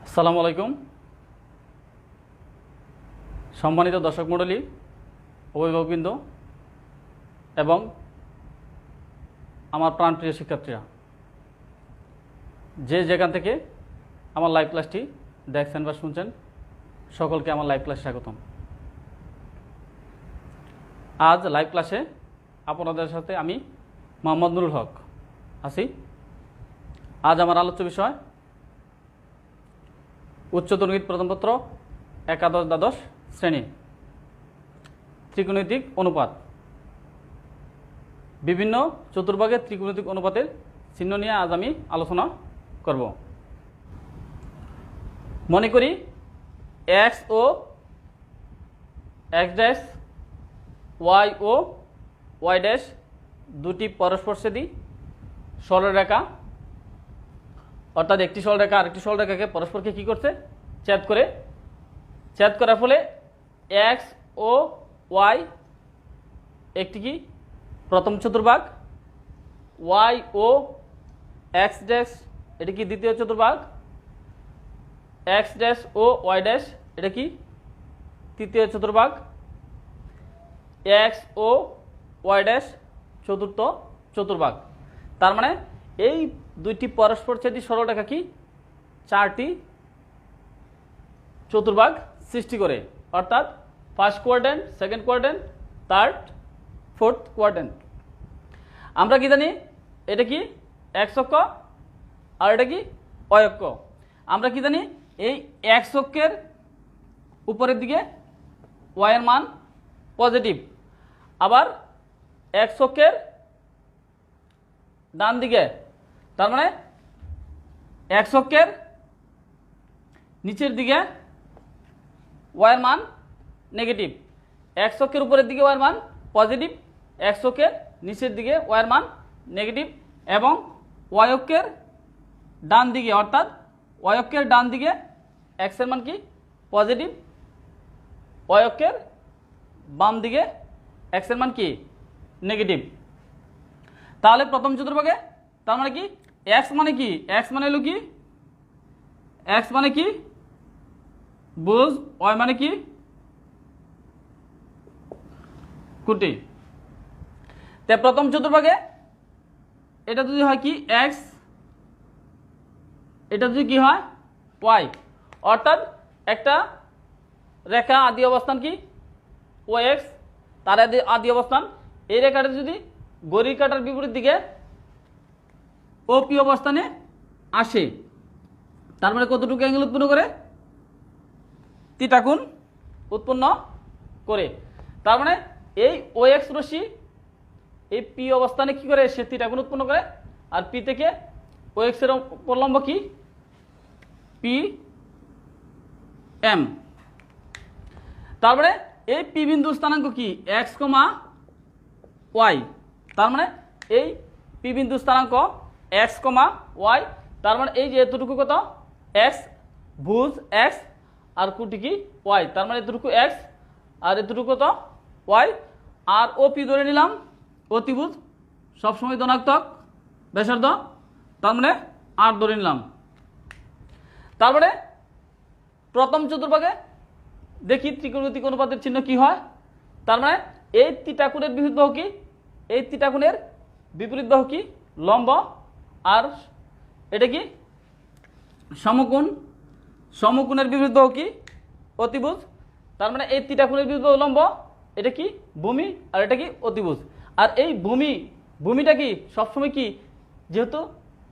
আসসালামু আলাইকুম সম্মানিত দর্শক মণ্ডলী, অভিভাবকবৃন্দ এবং আমার প্রাণপ্রিয় শিক্ষার্থীরা, যে যেখান থেকে আমার লাইভ ক্লাসটি দেখছেন বা শুনছেন, সকলকে আমার লাইভ ক্লাসে স্বাগতম। আজ লাইভ ক্লাসে আপনাদের সাথে আমি মোহাম্মদ নুরুল হক আছি। আজ আমার আলোচ্য বিষয় উচ্চতর গণিত প্রথম পত্র একাদশ দ্বাদশ শ্রেণী ত্রিকোণমিতিক অনুপাত, বিভিন্ন চতুর্ভাগের ত্রিকোণমিতিক অনুপাতের চিহ্ন নিয়ে আজ আমি আলোচনা করব। মনে করি এক্স ও এক্স ড্যাশ, ওয়াই ও ওয়াই ড্যাশ দুটি পরস্পরছেদী সরলরেখা, অর্থাৎ একটি সরলরেখা আরেকটি সরলরেখাকে পরস্পরকে কী করছে, ছেদ করার ফলে এক্স ও ওয়াই একটি কি প্রথম চতুর্ভাগ, ওয়াই ও এক্স ড্যাশ এটি কি দ্বিতীয় চতুর্ভাগ, x dash O Y dash এটা কি তৃতীয় চতুর্ভাগ, এক্স ও ওয়াই ড্যাশ চতুর্থ চতুর্ভাগ। তার মানে এই দুইটি পরস্পরছেদী সরলরেখা কি চারটি চতুর্ভাগ সৃষ্টি করে, অর্থাৎ first quadrant, second quadrant, third, fourth quadrant. আমরা কি জানি এটা কি এক্স অক্ষ আর এটা কি ওয়াই অক্ষ। আমরা কি জানি এই এক্স অক্ষের উপরের দিকে ওয়াই এর মান পজিটিভ, আবার এক্স অক্ষের ডান দিকে, তার মানে এক্স অক্ষের নিচের দিকে ওয়াই এর মান নেগেটিভ, এক্স অক্ষের উপরের দিকে ওয়াই এর মান পজিটিভ, এক্স অক্ষের নিচের দিকে ওয়াই এর মান নেগেটিভ, এবং ওয়াই অক্ষের ডান দিকে, অর্থাৎ ওয়াই অক্ষের ডান দিকে এক্স এর মান কি পজিটিভ, ওয়াই অক্ষের বাম দিকে এক্স এর মান কি নেগেটিভ। তাহলে প্রথম চতুর্ভাগে তার মানে কি এক্স মানে কি, এক্স মানে হলো কি, এক্স মানে কি বুঝ, ওয়াই মানে কি কুটি। তে প্রথম চতুর্ভাগে এটা যদি হয় কি এক্স, এটা যদি কি হয় ওয়াই, অর্থাৎ একটা রেখা আদি অবস্থান কি ও এক্স, তার আদি অবস্থান, এই রেখাটা যদি ঘড়ির কাঁটার বিপরীত দিকে ওপি অবস্থানে আসে, তার মানে কতটুকু অ্যাঙ্গেল উৎপন্ন করে, থিটা কোণ উৎপন্ন করে। তার মানে এই ও এক্স রশ্মি এই পি অবস্থানে কি করে, সে থিটা কোণ উৎপন্ন করে, আর পি থেকে ও এক্স এর প্রলম্ব কি পি এম। তার মানে এই পি বিন্দু স্থানাঙ্ক কি এক্স কমা ওয়াই, তার মানে এই পি বিন্দু স্থানাঙ্ক এক্স কমা ওয়াই, তার মানে এই যে এতটুকু কত এক্স ভুজ এক্স আর কুটি কি ওয়াই, তার মানে এতটুকু এক্স আর এতটুকু কত ওয়াই, আর ও পি ধরে নিলাম অতিভুজ সবসময় ধনাত্মক ব্যাসার্ধ, তার মানে আর ধরে নিলাম। তারপরে প্রথম চতুর্ভাগে দেখি ত্রিকোণমিতিক অনুপাতের চিহ্ন কি হয়। তার মানে এই থিটা কোণের বিপরীত বাহু কি, এই থিটা কোণের বিপরীত বাহু কি লম্ব, আর এটা কি সমকোণ, সমকোণের বিপরীত বাহু কি অতিভুজ, তার মানে এই থিটা কোণের বিপরীত বাহু লম্ব, এটা কি ভূমি আর এটা কি অতিভুজ। আর এই ভূমিটা কি সবসময় কি, যেহেতু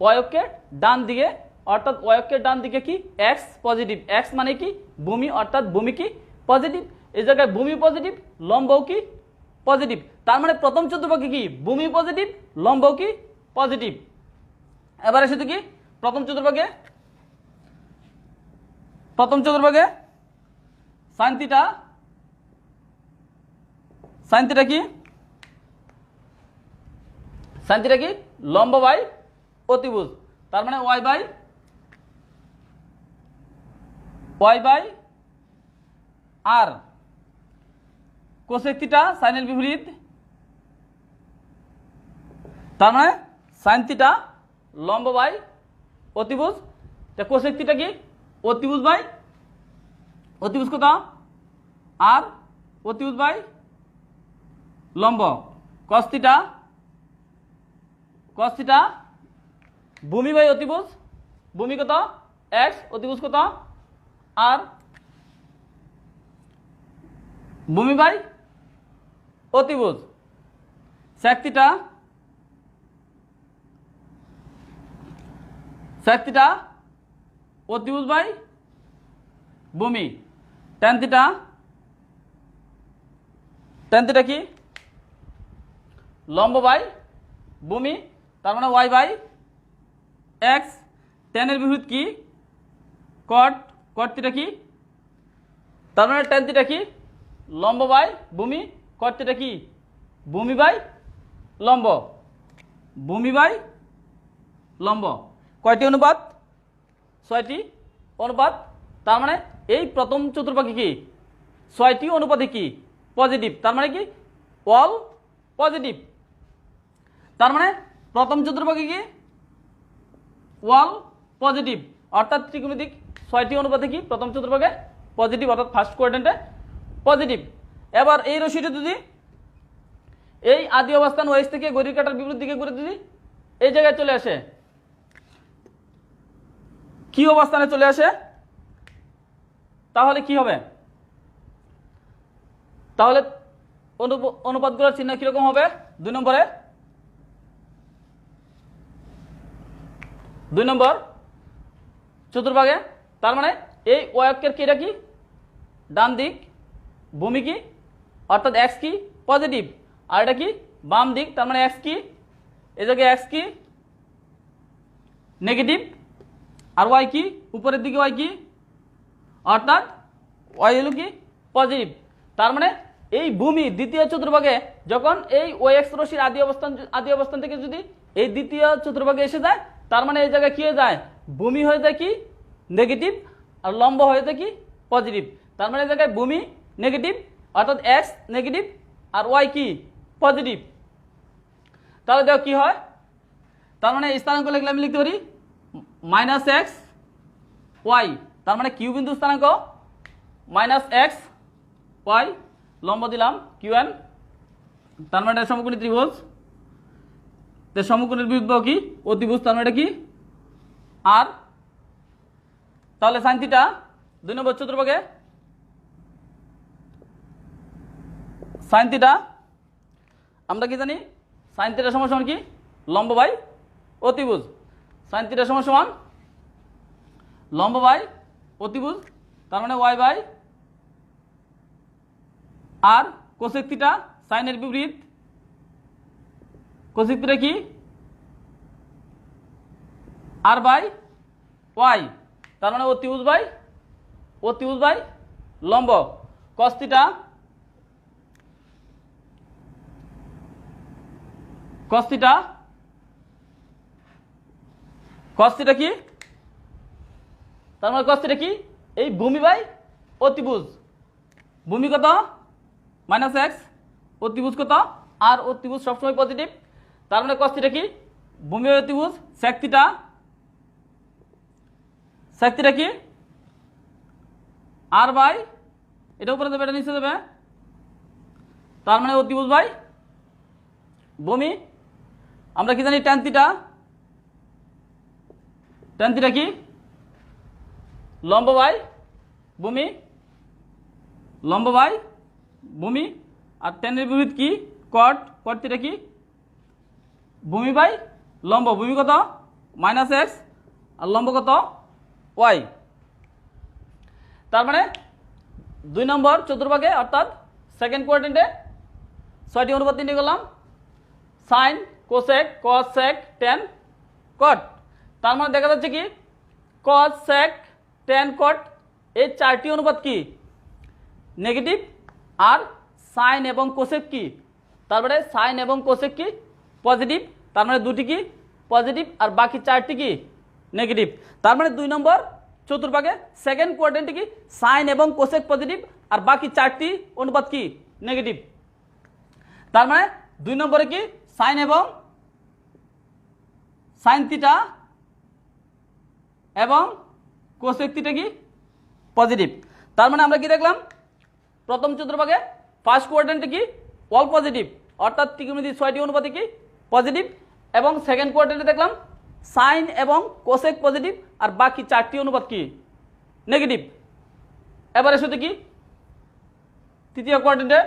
ওয়াই অক্ষের ডান দিকে, অর্থাৎ ওয়াই অক্ষের ডান দিকে কি এক্স পজিটিভ, এক্স মানে কি ভূমি, অর্থাৎ ভূমি কি পজিটিভ, এই জায়গায় ভূমি পজিটিভ লম্বও কি পজিটিভ, তার মানে প্রথম চতুর্ভাগে কি ভূমি পজিটিভ লম্বও কি পজিটিভ। এবারে শুধু কি প্রথম চতুর্ভাগে সাইন থিটা কি, সাইন থিটা কি লম্ব বাই অতিভুজ, তার মানে ওয়াই বাই আর কোসেক থিটা সাইনের বিপরীত, তার মানে সাইন থিটা লম্ব বাই অতিভুজ, কোসেক থিটা কি অতিভুজ বাই অতিভুজ কত আর অতিভুজ বাই লম্ব cos থিটা ভূমি বাই অতিভুজ ভূমি কত x অতিভুজ কত আর ভূমি বাই অতিভুজ sec থিটা অতিভুজ বাই ভূমি tan থিটা কি লম্ব বাই ভূমি তার মানে y বাই x tan এর বিপরীত কি cot থিটা কি তার মানে tan থিটা কি লম্ব বাই ভূমি cot থিটা কি ভূমি বাই লম্ব কয়টি অনুপাত 6টি অনুপাত তার মানে এই প্রথম চতুর্ভাগে কি 6টি অনুপাতে কি পজিটিভ তার মানে কি অল পজিটিভ তার মানে প্রথম চতুর্ভাগে কি অল পজিটিভ অর্থাৎ ত্রিকোণমিতিক 6টি অনুপাতে কি প্রথম চতুর্ভাগে পজিটিভ অর্থাৎ ফার্স্ট কোয়াড্রেন্টে পজিটিভ এবার এই রশিটা যদি এই আদি অবস্থান ওএস থেকে ঘড়ির কাঁটার বিপরীত দিকে ঘুরে যদি এই জায়গায় চলে আসে কি অবস্থানে চলে আসে তাহলে কি হবে তাহলে অনুপাতগুলোর চিহ্ন কিরকম হবে 2 নম্বর চতুর্ভাগে তার মানে এই অয়কের কি এটা কি ডান দিক ভূমি কি অর্থাৎ এক্স কি পজিটিভ আর এটা কি বাম দিক তার মানে এক্স কি এই জায়গায় এক্স কি নেগেটিভ আর ওয়াই কি উপরের দিকে ওয়াই কি অর্থাৎ ওয়াই হলো কি পজিটিভ তার মানে এই ভূমি দ্বিতীয় চতুর্ভাগে যখন এই ওএক্স রশ্মির আদি অবস্থান থেকে যদি এই দ্বিতীয় চতুর্ভাগে এসে যায় তার মানে এই জায়গায় কি হয়ে যায় ভূমি হয়ে যায় কি নেগেটিভ আর লম্ব হয়ে যায় কি পজিটিভ তার মানে এই জায়গায় ভূমি নেগেটিভ অর্থাৎ এক্স নেগেটিভ আর ওয়াই কি পজিটিভ তাহলে দেখো কি হয় তার মানে স্থানাঙ্ক লিখলে আমি লিখতে পারি -x y তার মানে কিউ বিন্দু স্থানাঙ্ক -x y লম্ব দিলাম কিউএন তার মানে সমকোণী ত্রিভুজ তে সমকোণের বিরুদ্ধ কি অতিভুজ তার মানে কি আর তাহলে sin থিটা 2 নম্বর চতুর্ভাগে sin থিটা আমরা কি জানি sin থিটা সমান কি লম্ব বাই অতিভুজ sin থিটা সমান লম্ব বাই অতিভুজ তার মানে y বাই আর কোসেক থিটা sin এর বিপরীত কোসেক থিটা কি r বাই y তার মানে অতিভুজ বাই লম্ব cos থিটা কি তার মানে cos থিটা কি এই ভূমি বাই অতিভুজ ভূমি কত -x অতিভুজ কত আর অতিভুজ সবসময় পজিটিভ তার মানে cos থিটা কি ভূমি বাই অতিভুজ sec থিটা কি r বাই এটা উপরে যাবে এটা নিচে যাবে তার মানে অতিভুজ বাই ভূমি আমরা কি জানি tan থিটা কি লম্ব বাই ভূমি আর tan এর বিপরীত কি cot থিটা কি ভূমি বাই লম্ব ভূমি কত -x আর লম্ব কত y তার মানে 2 নম্বর চতুর্ভাগে অর্থাৎ সেকেন্ড কোয়াড্রেন্টে 6টি অনুপাত নিয়ে গেলাম sin cosec cos sec tan cot তার মানে দেখা যাচ্ছে কি cos sec tan cot এই 4টি অনুপাত কি নেগেটিভ আর sin এবং cosec কি তার মানে sin এবং cosec কি পজিটিভ তার মানে দুটি কি পজিটিভ আর বাকি 4টি কি নেগেটিভ তার মানে 2 নম্বর চতুর্ভাগে সেকেন্ড কোয়াড্রেন্টে কি sin এবং cosec পজিটিভ আর বাকি 4টি অনুপাত কি নেগেটিভ তার মানে 2 নম্বরে কি sin এবং sin থিটা এবং কোসেক থিটা কি পজিটিভ। তার মানে আমরা কি দেখলাম, প্রথম চতুর্ভাগে ফার্স্ট কোয়াড্রেন্টে কি অল পজিটিভ, অর্থাৎ ত্রিকোণমিতির 6টি অনুপাতে কি পজিটিভ, এবং সেকেন্ড কোয়াড্রেন্টে দেখলাম সাইন এবং কোসেক পজিটিভ, আর বাকি 4টি অনুপাত কি নেগেটিভ। এবারে শুধু কি তৃতীয় কোয়াড্রেন্টে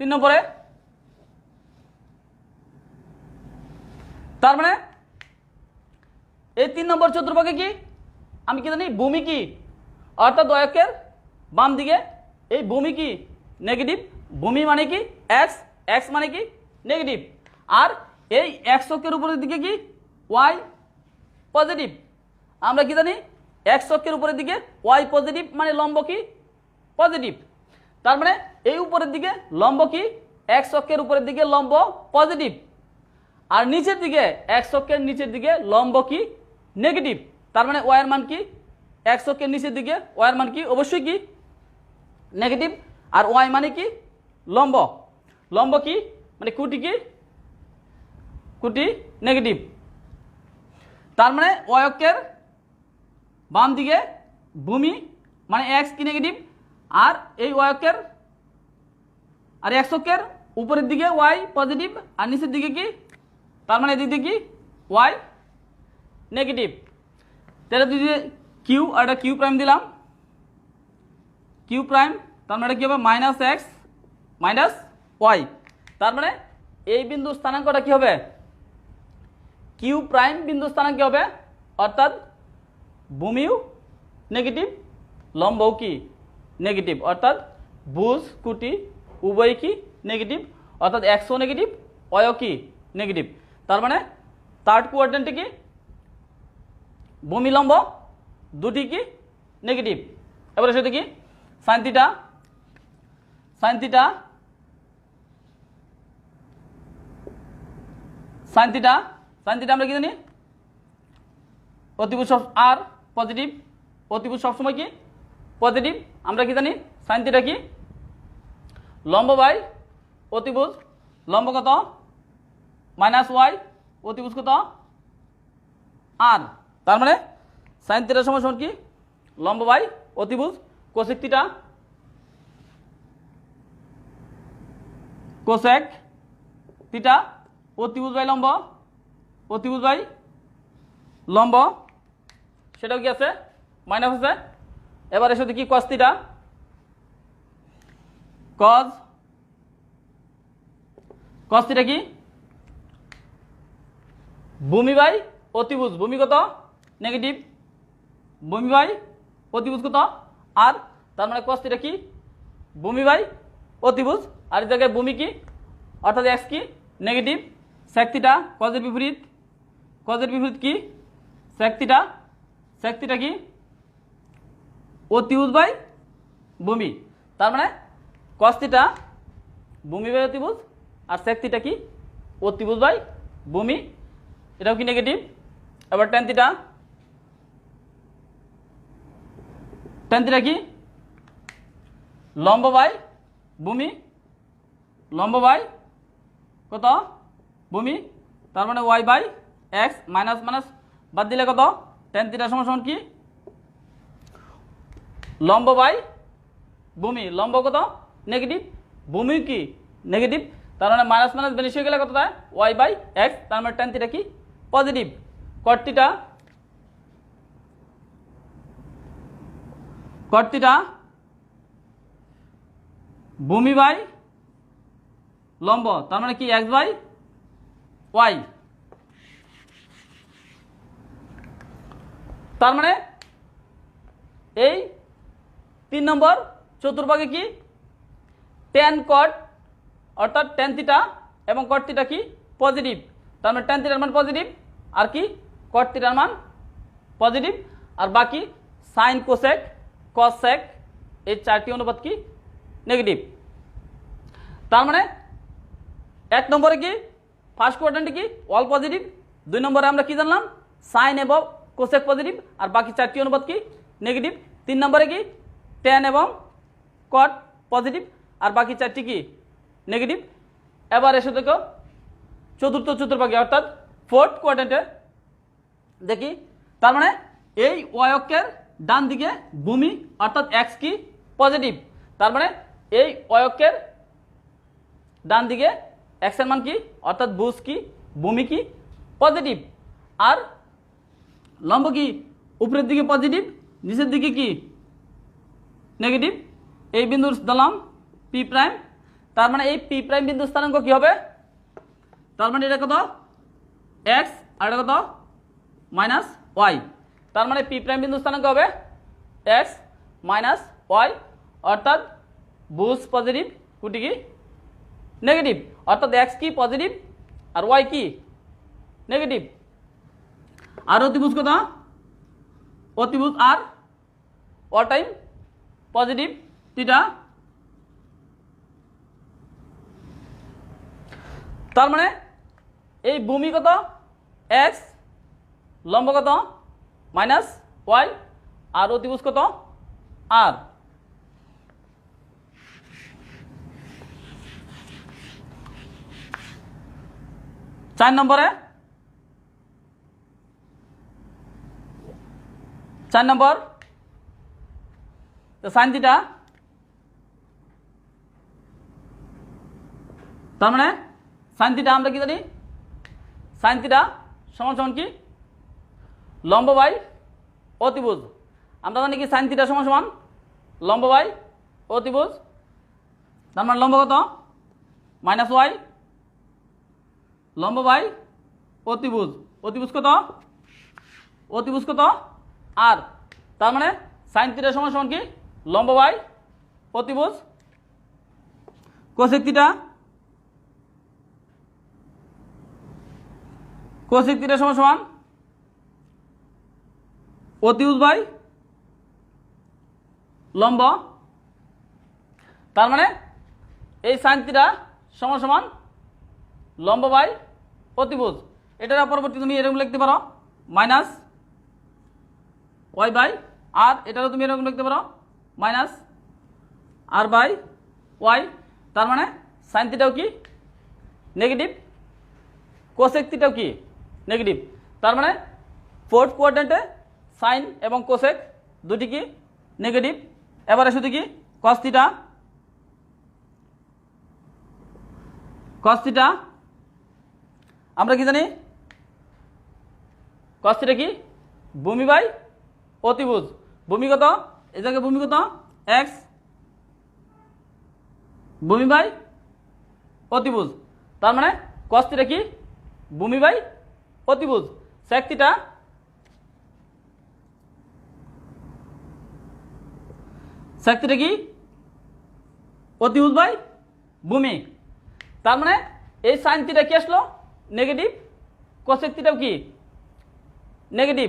3 নম্বরে, তার মানে এই 3 নম্বর চতুর্ভাগে কি আমি কি জানি ভূমি কি, অর্থাৎ অয়কের বাম দিকে এই ভূমি কি নেগেটিভ, ভূমি মানে কি এক্স, এক্স মানে কি নেগেটিভ, আর এই এক্স অক্ষের উপরের দিকে কি ওয়াই পজিটিভ। আমরা কি জানি এক্স অক্ষের উপরের দিকে ওয়াই পজিটিভ মানে লম্ব কি পজিটিভ। তার মানে এই উপরের দিকে লম্ব কি এক্স অক্ষের উপরের দিকে লম্ব পজিটিভ, আর নিচের দিকে এক্স অক্ষের নিচের দিকে লম্ব কি নেগেটিভ। তার মানে ওয়াই এর মান কি এক্স অক্ষের নিচের দিকে ওয়াই এর মান কি অবশ্যই কি নেগেটিভ, আর ওয়াই মানে কি লম্ব, লম্ব কি মানে কুটি কি কুটি নেগেটিভ। তার মানে ওয়াই অক্ষের বাম দিকে ভূমি মানে এক্স কি নেগেটিভ, আর এই ওয়াই অক্ষের আর এক্স অক্ষের উপরের দিকে ওয়াই পজিটিভ আর নিচের দিকে কি, তার মানে এদিক দিয়ে কি ওয়াই নেগেটিভ। তাহলে যদি কিউ আর এটা কিউ প্রাইম দিলাম, কিউ প্রাইম, তার মানে কি হবে মাইনাস এক্স মাইনাস ওয়াই। তার মানে এই বিন্দু স্থানাঙ্কটা কি হবে কিউ প্রাইম বিন্দু স্থানাঙ্ক হবে, অর্থাৎ ভূমিও নেগেটিভ লম্বও কি নেগেটিভ, অর্থাৎ ভুজ কুটি উভয় কি নেগেটিভ, অর্থাৎ এক্সও নেগেটিভ ওয়াইও কি নেগেটিভ। তার মানে থার্ড কোয়াড্রেন্টে কি ভূমি লম্ব দুটি কি নেগেটিভ। এবারে সেটা কি sine theta, sine theta, sine theta, sine theta আমরা কি জানি অতিভুজ আর পজিটিভ, অতিভুজ সবসময় কি পজিটিভ। আমরা কি জানি সাইন থিটা কি লম্ব বাই অতিভুজ, লম্ব কত মাইনাস ওয়াই, অতিভুজ কত আর। তার মানে সাইন থিটা সমান সমান কি লম্ব বাই অতিভুজ, কোসেক থিটা কোসেক থিটা অতিভুজ বাই লম্ব, অতিভুজ বাই লম্ব, সেটাও কি আছে মাইনাস আছে। এবার এসে কি কস থিটা, কজ কস থিটা কি ভূমি বাই অতিভুজ, ভূমি কত নেগেটিভ, ভূমি বাই অতিভুজ কত আর। তার মানে কস থিটা কি ভূমি বাই অতিভুজ, আর এই জায়গায় ভূমি কি অর্থাৎ এক্স কি নেগেটিভ, সেক থিটা কজের বিপরীত, কজের বিপরীত কি সেক থিটা, সেক থিটা কি অতিভুজ বাই ভূমি। তার মানে কস থিটা ভূমি বাই অতিভুজ, আর সেক থিটা কি অতিভুজ বাই ভূমি, এটাও কি নেগেটিভ। এবার টেন থিটা, টেন থিটা কি লম্ব বাই ভূমি, লম্ব বাই কত ভূমি, তার মানে y by x, minus minus বাদ দিলে কত টেন থিটা সমান সমান কি লম্ব বাই ভূমি, লম্ব কত নেগেটিভ, ভূমি কি নেগেটিভ, তার মানে মাইনাস মাইনাস বেনিশ হয়ে গেলে কত দেয় ওয়াই বাই এক্স, তার মানে টেন থিটা কি পজিটিভ। কট থিটা, কট থিটা ভূমি বাই লম্ব, তার মানে কি এক্স বাই ওয়াই। তার মানে এই 3 নম্বর চতুর্ভাগে কি টেন কট অর্থাৎ টেন থিটা এবং কট থিটা কি পজিটিভ, তার মানে টেন থিটার মান পজিটিভ আর কি কট থিটার মান পজিটিভ, আর বাকি সাইন কোসেক কস সেক এই 4টি অনুপাত কি নেগেটিভ। তার মানে 1 নম্বরে কি ফার্স্ট কোয়াড্রেন্টে কি অল পজিটিভ, 2 নম্বরে আমরা কি জানলাম সাইন এবং কোসেক পজিটিভ, আর বাকি 4টি অনুপাত কি নেগেটিভ। 3 নম্বরে কি টেন এবং কট পজিটিভ, আর বাকি 4টি কি নেগেটিভ। এবার এসে দেখো চতুর্থ চতুর্ভাগে অর্থাৎ ফোর্থ কোয়াড্রেন্টে দেখি। তার মানে এই ওয়াই অক্ষের ডান দিকে ভূমি অর্থাৎ এক্স কি পজিটিভ, তার মানে এই ওয়াই অক্ষের ডান দিকে এক্স এর মান কি অর্থাৎ ভুজ কি ভূমি কি পজিটিভ, আর লম্ব কি উপরের দিকে পজিটিভ নিচের দিকে কি নেগেটিভ। এই বিন্দুর দিলাম পি প্রাইম, তার মানে এই পি প্রাইম বিন্দুর স্থানাঙ্ক কি হবে, তার মানে এটা কত এক্স আর এটা কত মাইনাস ওয়াই, তার মানে পি প্রাইম বিন্দুর স্থানাঙ্ক হবে এক্স মাইনাস ওয়াই, অর্থাৎ ভুজ পজিটিভ কুটি কি নেগেটিভ, অর্থাৎ এক্স কি পজিটিভ আর ওয়াই কি নেগেটিভ। আর অতিভুজ কত, অতিভুজ আর অল টাইম পজিটিভ থিটা, তার মানে এই ভূমি কত এক্স, লম্ব কত মাইনাস ওয়াই, আর অতিভুজ কত আর। চার নম্বর সাইন থিটা, তার মানে সাইন থিটা আমরা কি জানি, সাইন থিটা সমান সমান কি লম্ব বাই অতিভুজ, আমরা জানি কি সাইন থিটা সমান সমান লম্ব বাই অতিভুজ, তার মানে লম্ব কত মাইনাস ওয়াই, লম্ব বাই অতিভুজ, অতিভুজ কত অতিভুজ কত আর, তার মানে সাইন থিটা সমান সমান কি লম্ব বাই অতিভুজ। কোসেক থিটা, কোসেক থিটা সমান সমান অতিভুজ বাই লম্ব, তার মানে এই সাইন থিটা সমান সমান লম্ব বাই অতিভুজ। এটার পরবর্তী তুমি এরকম লিখতে পারো মাইনাস ওয়াই বাই আর, এটারও তুমি এরকম লিখতে পারো মাইনাস আর বাই ওয়াই, তার মানে সাইন থিটাও কি নেগেটিভ, কোসেক থিটাও কি নেগেটিভ, তার মানে ফোর্থ কোয়াড্রেন্টে সাইন এবং কোসেক দুটি কি নেগেটিভ। এবারে শুধু কি কস থিটা, কস থিটা আমরা কি জানি, কস থিটা কি ভূমি বাই অতিভুজ, ভূমি কত এই জায়গায় ভূমি কত এক্স, ভূমি বাই অতিভুজ, তার মানে কস থিটা কি ভূমি বাই অতিভুজ। সেক থিটা, সেক থিটা কি অতিভুজ বাই ভূমি, তার মানে এই সাইন থিটা কি আসলো নেগেটিভ, কোসেক থিটাও কি নেগেটিভ,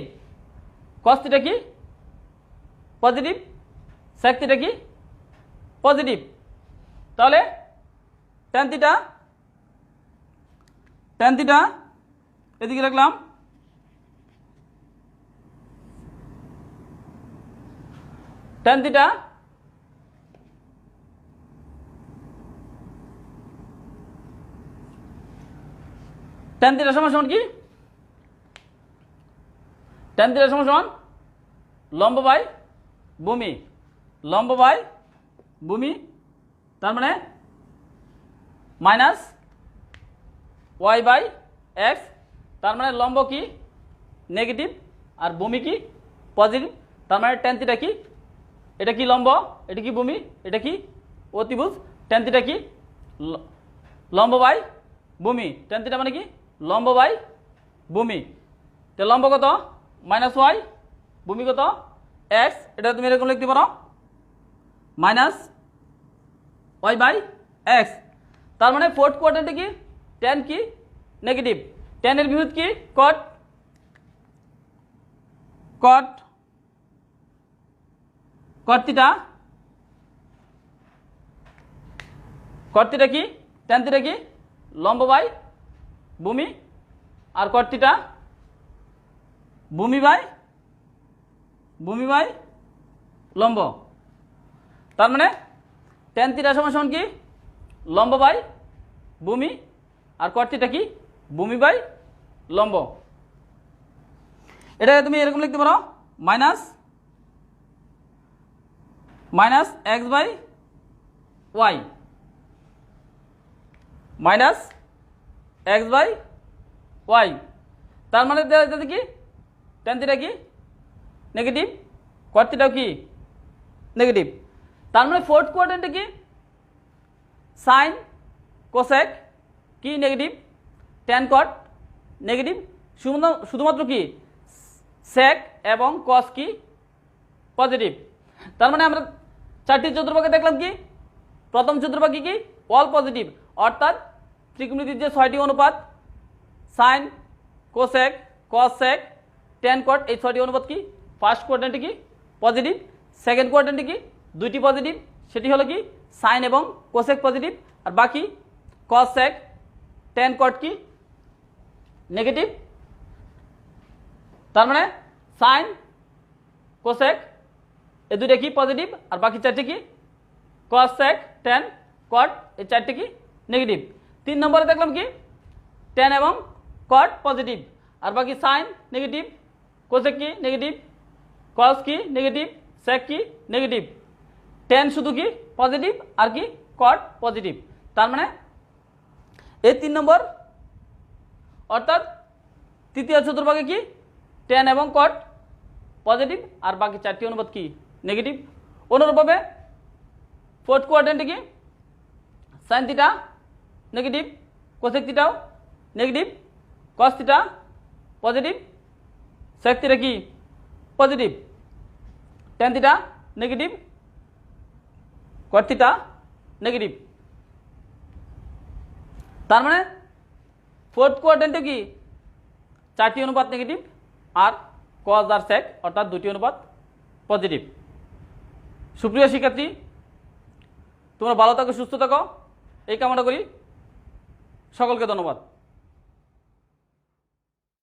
কস থিটা কি পজিটিভ, সেক থিটা কি পজিটিভ, তাহলে ট্যান থিটা, ট্যান থিটা এদিকে রাখলাম, ট্যান থিটা ট্যান থিটা সমান সমান কি, ট্যান থিটা সমান সমান লম্ব বাই ভূমি, লম্ব বাই ভূমি, তার মানে মাইনাস ওয়াই বাই এক্স, তার মানে লম্ব কি নেগেটিভ আর ভূমি কি পজিটিভ, তার মানে ট্যান থিটা কি এটা কি লম্ব, এটা কি ভূমি, এটা কি অতিভুজ, ট্যান থিটা কি লম্ব বাই ভূমি, ট্যান থিটা মানে কি লম্ব বাই ভূমি, তো লম্ব কত মাইনাস ওয়াই, ভূমি কত এক্স, এটা তুমি এরকম লিখতে পারো মাইনাস ওয়াই বাই এক্স, তার মানে ফোর্থ কোয়াড্রেন্টে কি ট্যান কি নেগেটিভ, ট্যানের বিপরীত কি কট, কট কট থিটা, কট থিটা কি ট্যান থিটা কি লম্ব বাই ভূমি, আর কট থিটা ভূমি বাই লম্ব, তার মানে ট্যান থিটা সমান সমান কি লম্ব বাই ভূমি, আর কট থিটা কি ভূমি বাই লম্ব। এটা তুমি এরকম লিখতে পারো minus minus x by y minus x by y, তার মানে যাতে কি টেন থিটা কি নেগেটিভ, কট থিটাও কি নেগেটিভ। তার মানে ফোর্থ কোয়াড্রেন্টে কি সাইন কোসেক কি নেগেটিভ, টেন কট নেগেটিভ, শুধুমাত্র কি সেক এবং কস কি পজিটিভ। তার মানে আমরা চারটি চতুর্ভাগে দেখলাম কি প্রথম চতুর্ভাগে কি অল পজিটিভ, অর্থাৎ ত্রিকোণমিতির যে 6টি অনুপাত সাইন কোসেক কস সেক টেন কট, এই 6টি অনুপাত কি ফার্স্ট কোয়াড্রেন্টে কি পজিটিভ, সেকেন্ড কোয়াড্রেন্টে কি দুইটি পজিটিভ, সেটি হলো কি সাইন এবং কোসেক পজিটিভ, আর বাকি কস সেক টেন কট কি নেগেটিভ। তার মানে সাইন কোসেক এই দুইটা কি পজিটিভ, আর বাকি চারটি কি কস সেক টেন কট, এই চারটি কি নেগেটিভ। 3 নম্বরে দেখলাম কি টেন এবং কট পজিটিভ, আর বাকি সাইন নেগেটিভ, কোসেক কি নেগেটিভ, কস কি নেগেটিভ, সেক কি নেগেটিভ, টেন শুধু কি পজিটিভ আর কি কট পজিটিভ। তার মানে এই 3 নম্বর অর্থাৎ তৃতীয় চতুর্ভাগে কি টেন এবং কট পজিটিভ, আর বাকি চারটি অনুপাত কি নেগেটিভ। অনুরূপভাবে ফোর্থ কোয়াড্রেন্টে কি সাইন থিটা নেগেটিভ, কোসেক থিটাও negative, cos theta positive, sec theta কি positive, tan theta negative, cot theta negative. তার মানে ফোর্থ কোয়াড্রেন্টে কি চারটি অনুপাত নেগেটিভ আর কস আর সেক অর্থাৎ দুটি অনুপাত পজিটিভ। সুপ্রিয় শিক্ষার্থী, তোমরা ভালো থাকো সুস্থ থাকো এই কামনা করি, সকলকে ধন্যবাদ।